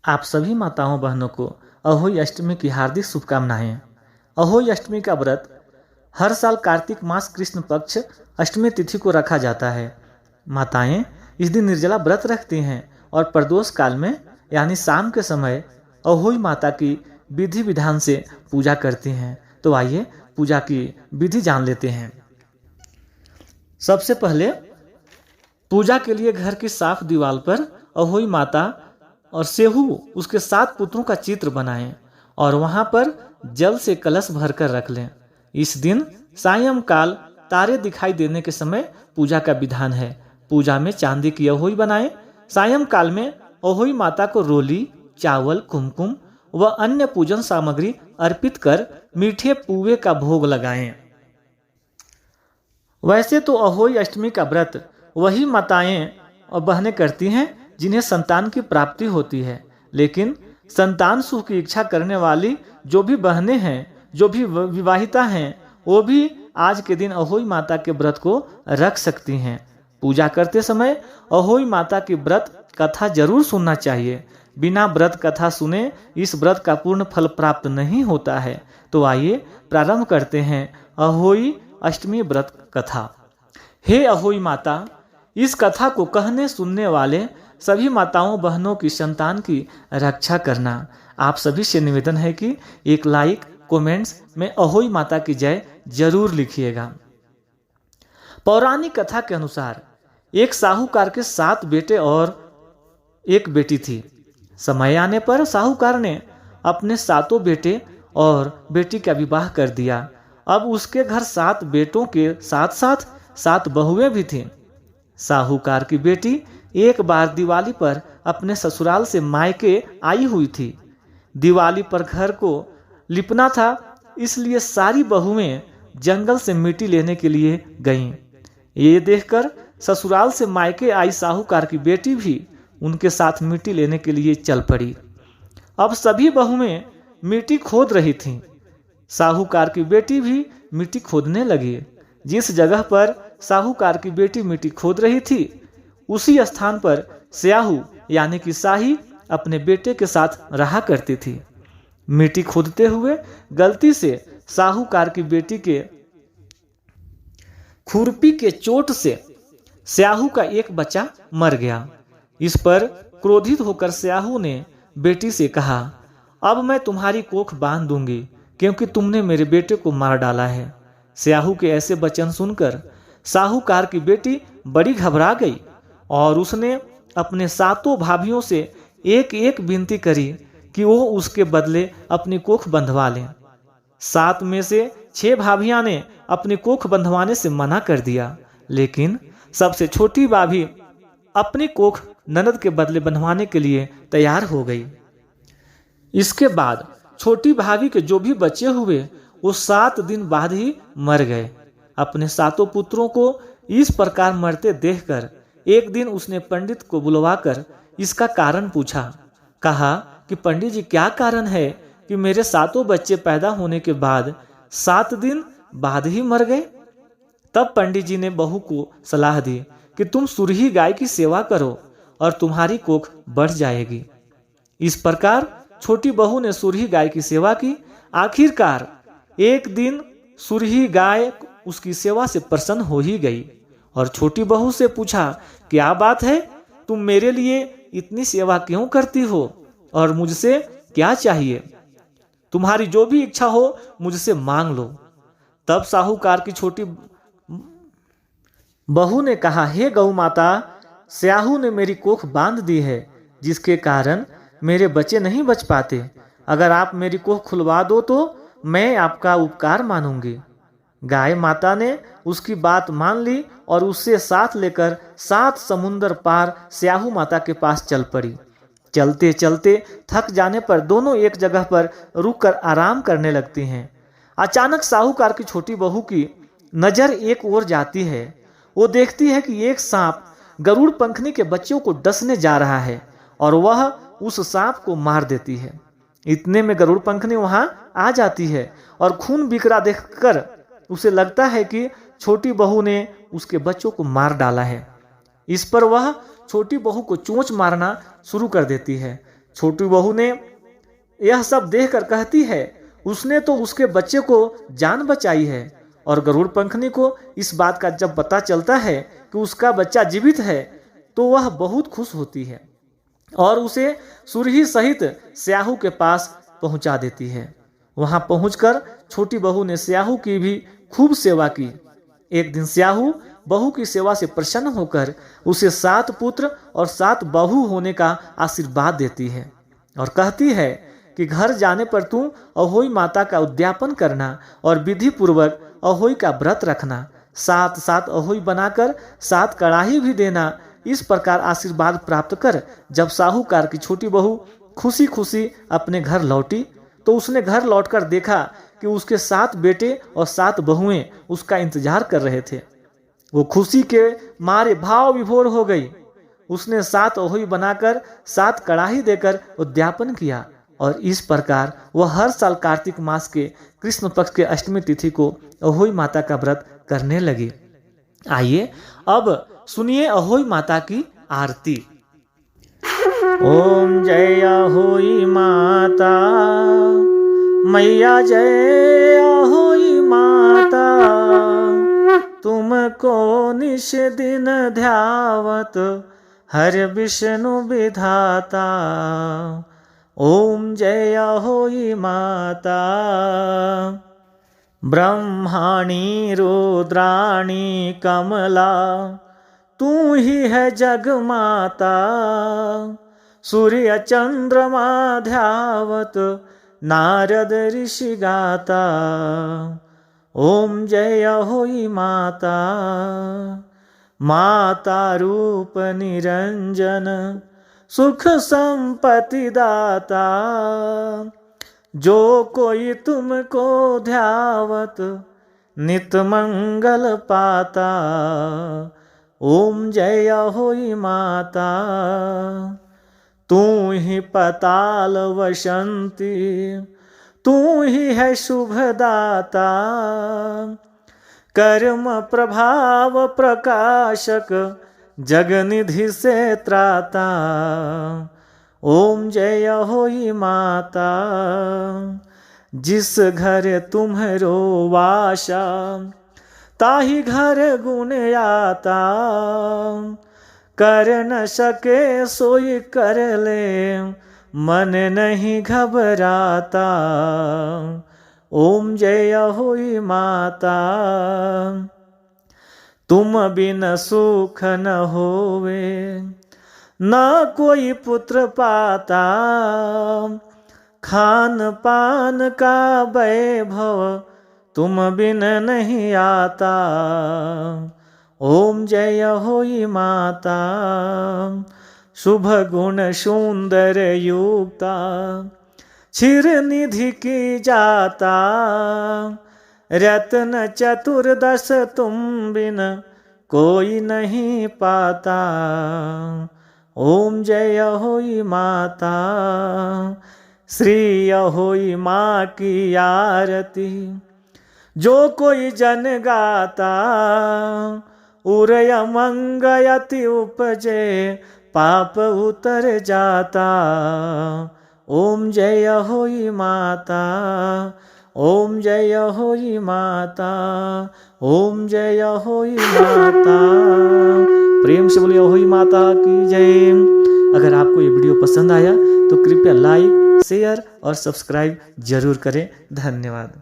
आप सभी माताओं बहनों को अहोई अष्टमी की हार्दिक शुभकामनाएं। अहोई अष्टमी का व्रत हर साल कार्तिक मास कृष्ण पक्ष अष्टमी तिथि को रखा जाता है। माताएं इस दिन निर्जला व्रत रखती हैं और प्रदोष काल में यानी शाम के समय अहोई माता की विधि विधान से पूजा करती हैं। तो आइए पूजा की विधि जान लेते हैं। सबसे पहले पूजा के लिए घर की साफ दीवार पर अहोई माता और सेहू उसके 7 पुत्रों का चित्र बनाएं और वहां पर जल से कलश भरकर रख लें। इस दिन सायंकाल तारे दिखाई देने के समय पूजा का विधान है। पूजा में चांदी की अहोई बनाएं। सायंकाल में अहोई माता को रोली, चावल, कुमकुम व अन्य पूजन सामग्री अर्पित कर मीठे पुए का भोग लगाएं। वैसे तो अहोई अष्टमी का व्रत वही माताएं और बहनें करती हैं जिन्हें संतान की प्राप्ति होती है, लेकिन संतान सुख की इच्छा करने वाली जो भी बहनें हैं, जो भी विवाहिता हैं, वो भी आज के दिन अहोई माता के व्रत को रख सकती हैं। पूजा करते समय अहोई माता की व्रत कथा जरूर सुनना चाहिए। बिना व्रत कथा सुने इस व्रत का पूर्ण फल प्राप्त नहीं होता है। तो आइए प्रारंभ करते हैं अहोई अष्टमी व्रत कथा। हे अहोई माता, इस कथा को कहने सुनने वाले सभी माताओं बहनों की संतान की रक्षा करना। आप सभी से निवेदन है कि एक लाइक कमेंट्स में अहोई माता की जय जरूर लिखिएगा। पौराणिक कथा के अनुसार एक साहूकार के 7 बेटे और एक बेटी थी। समय आने पर साहूकार ने अपने 7 बेटे और बेटी का विवाह कर दिया। अब उसके घर 7 बेटों के साथ साथ 7 बहुएं भी थीं। साहूकार की बेटी एक बार दिवाली पर अपने ससुराल से मायके आई हुई थी। दिवाली पर घर को लिपना था, इसलिए सारी बहुएं जंगल से मिट्टी लेने के लिए गईं। ये देखकर ससुराल से मायके आई साहूकार की बेटी भी उनके साथ मिट्टी लेने के लिए चल पड़ी। अब सभी बहुएं मिट्टी खोद रही थीं। साहूकार की बेटी भी मिट्टी खोदने लगी। जिस जगह पर साहूकार की बेटी मिट्टी खोद रही थी, उसी स्थान पर स्याहू यानी कि शाही अपने बेटे के साथ रहा करती थी। मिट्टी खोदते हुए गलती से साहूकार की बेटी के खुरपी के चोट से स्याहू का एक बच्चा मर गया। इस पर क्रोधित होकर स्याहू ने बेटी से कहा, अब मैं तुम्हारी कोख बांध दूंगी क्योंकि तुमने मेरे बेटे को मार डाला है। स्याहू के ऐसे वचन सुनकर साहूकार की बेटी बड़ी घबरा गई और उसने अपने 7 भाभियों से एक एक विनती करी कि वो उसके बदले अपनी कोख बंधवा लें। 7 में से 6 भाभियां ने अपनी कोख बंधवाने से मना कर दिया, लेकिन सबसे छोटी भाभी अपनी कोख ननद के बदले बंधवाने के लिए तैयार हो गई। इसके बाद छोटी भाभी के जो भी बच्चे हुए वो 7 दिन बाद ही मर गए। अपने 7 पुत्रों को इस प्रकार मरते देखकर एक दिन उसने पंडित को बुलवाकर इसका कारण पूछा। कहा कि पंडित जी, क्या कारण है कि मेरे 7 बच्चे पैदा होने के बाद 7 दिन बाद ही मर गए? तब पंडित जी ने बहू को सलाह दी कि तुम सुरही गाय की सेवा करो और तुम्हारी कोख बढ़ जाएगी। इस प्रकार छोटी बहू ने सुरही गाय की सेवा की। आखिरकार एक दिन सुरही गाय उसकी सेवा से प्रसन्न हो ही गई और छोटी बहू से पूछा, क्या बात है, तुम मेरे लिए इतनी सेवा क्यों करती हो और मुझसे क्या चाहिए? तुम्हारी जो भी इच्छा हो मुझसे मांग लो। तब साहूकार की छोटी बहू ने कहा, हे गौ माता, स्याहू ने मेरी कोख बांध दी है जिसके कारण मेरे बच्चे नहीं बच पाते। अगर आप मेरी कोख खुलवा दो तो मैं आपका उपकार मानूंगी। गाय माता ने उसकी बात मान ली और उससे साथ लेकर 7 समुंदर पार स्याहू माता के पास चल पड़ी। चलते चलते थक जाने पर दोनों एक जगह पर रुककर आराम करने लगती हैं। अचानक साहूकार की छोटी बहू की नजर एक ओर जाती है। वो देखती है कि एक सांप गरुड़ पंखनी के बच्चों को डसने जा रहा है और वह उस सांप को मार देती है। इतने में गरुड़ पंखनी वहां आ जाती है और खून बिखरा देखकर उसे लगता है कि छोटी बहू ने उसके बच्चों को मार डाला है। इस पर वह छोटी बहू को चोंच मारना शुरू कर देती है। छोटी बहू ने यह सब देखकर कहती है, उसने तो उसके बच्चे को जान बचाई है। और गरुड़ पंखनी को इस बात का जब पता चलता है कि उसका बच्चा जीवित है तो वह बहुत खुश होती है और उसे सुरही सहित स्याहू के पास पहुंचा देती है। वहां पहुंचकर छोटी बहू ने स्याहू की भी खूब सेवा की। एक दिन स्याहू बहू की सेवा से प्रसन्न होकर उसे 7 पुत्र और 7 बहू होने का आशीर्वाद देती है और कहती है कि घर जाने पर तू अहोई माता का उद्यापन करना और विधि पूर्वक अहोई का व्रत रखना। 7 अहोई बनाकर 7 कड़ाही भी देना। इस प्रकार आशीर्वाद प्राप्त कर जब साहूकार की छोटी बहू खुशी खुशी अपने घर लौटी तो उसने घर लौटकर देखा कि उसके 7 बेटे और 7 बहुएं उसका इंतजार कर रहे थे। वो खुशी के मारे भाव विभोर हो गई। उसने 7 अहोई बनाकर 7 कड़ाही देकर उद्यापन किया और इस प्रकार वह हर साल कार्तिक मास के कृष्ण पक्ष के अष्टमी तिथि को अहोई माता का व्रत करने लगी। आइए अब सुनिए अहोई माता की आरती। ओम जय अहोई माता मैया, जय अहोई माता, तुमको निश दिन ध्यावत हर विष्णु विधाता। ओम जय अहोई माता। ब्रह्माणी रुद्राणी कमला, तू ही है जग माता। सूर्य चंद्रमा ध्यावत नारद ऋषि गाता। ओम जय अहोई माता। माता रूप निरंजन, सुख संपत्ति दाता। जो कोई तुमको ध्यावत नित मंगल पाता। ओम जय अहोई माता। तू ही पताल वसंती, तू ही है शुभदाता। कर्म प्रभाव प्रकाशक, जगनिधि से त्राता। ओम जय अहोई माता। जिस घर तुम्हरो वासा, ताहि घर गुण आता। कर न सके सोई कर ले, मन नहीं घबराता। ओम जय अहोई माता। तुम बिन सुख न होवे, न कोई पुत्र पाता। खान पान का वैभव तुम बिन नहीं आता। ओम जय अहोई माता। शुभ गुण सुंदर युक्ता, क्षीर निधि की जाता। रत्न चतुर्दश तुम बिन कोई नहीं पाता। ओम जय अहोई माता। श्री अहोई माँ की आरती जो कोई जन गाता। उरय मंगयति उपजे, पाप उतर जाता। ओम जय अहोई माता। ओम जय अहोई माता। ओम जय अहोई माता। प्रेम से बोलिए अहोई माता की जय। अगर आपको ये वीडियो पसंद आया तो कृपया लाइक, शेयर और सब्सक्राइब जरूर करें। धन्यवाद।